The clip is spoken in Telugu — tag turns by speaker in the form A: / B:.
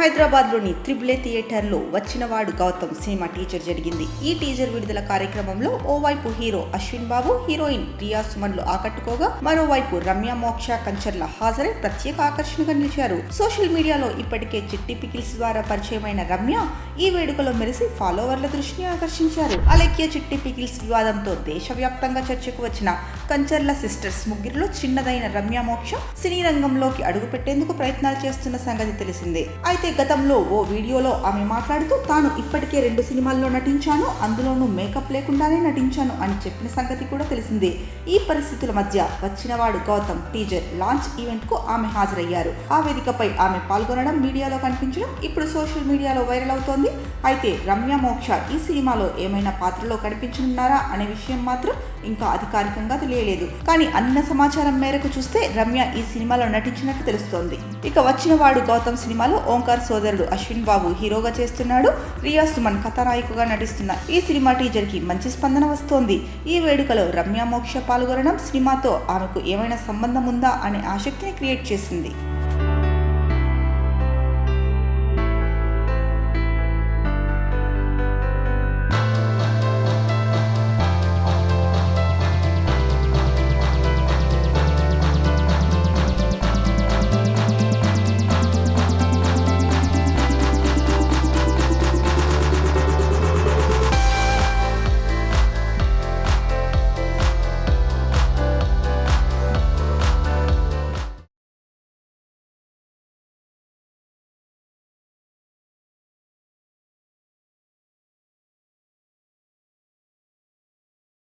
A: హైదరాబాద్లోని త్రిబులే థియేటర్లో వచ్చినవాడు గౌతమ్ సినిమా టీజర్ జరిగింది. ఈ టీజర్ విడుదల కార్యక్రమంలో ఓవైపు హీరో అశ్విన్ బాబు, హీరోయిన్ రియా సుమన్లు ఆకట్టుకోగా, మరోవైపు రమ్య మోక్ష కంచర్ల హాజరై ప్రత్యేక ఆకర్షణగా నిలిచారు. సోషల్ మీడియాలో ఇప్పటికే చిట్టి పికిల్స్ ద్వారా పరిచయమైన రమ్య ఈ వేడుకలో మెరిసి ఫాలోవర్ల దృష్టిని ఆకర్షించారు. అలెక్య చిట్టి పికిల్స్ వివాదంతో దేశవ్యాప్తంగా చర్చకు వచ్చిన కంచర్ల సిస్టర్స్ ముగ్గురిలో చిన్నదైన రమ్య మోక్ష సినీ రంగంలోకి అడుగుపెట్టేందుకు ప్రయత్నాలు చేస్తున్న సంగతి తెలిసిందే. అయితే గతంలో ఓ వీడియోలో ఆమె మాట్లాడుతూ తాను ఇప్పటికే 2 సినిమాల్లో నటించాను, అందులోనూ మేకప్ లేకుండానే నటించాను అని చెప్పిన సంగతి కూడా తెలిసిందే. ఈ పరిస్థితుల మధ్య వచ్చినవాడు గౌతమ్ టీజర్ లాంచ్ ఈవెంట్ కు ఆమె హాజరయ్యారు. ఆ వేదికపై ఆమె పాల్గొనడం, మీడియాలో కనిపించడం ఇప్పుడు సోషల్ మీడియాలో వైరల్ అవుతోంది. అయితే రమ్య మోక్ష ఈ సినిమాలో ఏమైనా పాత్రలో కనిపించనున్నారా అనే విషయం మాత్రం ఇంకా అధికారికంగా తెలియలేదు. కానీ అన్న సమాచారం మేరకు చూస్తే రమ్య ఈ సినిమాలో నటించినట్లు తెలుస్తోంది. ఇక వచ్చినవాడు గౌతమ్ సినిమాలో ఓంకార్ సోదరుడు అశ్విన్ బాబు హీరోగా చేస్తున్నాడు. రియా సుమన్ కథానాయికగా నటిస్తున్న ఈ సినిమా టీజర్ కి మంచి స్పందన వస్తోంది. ఈ వేడుకలో రమ్య మోక్ష పాల్గొనడం సినిమాతో ఆమెకు ఏమైనా సంబంధం ఉందా అనే ఆసక్తిని క్రియేట్ చేసింది.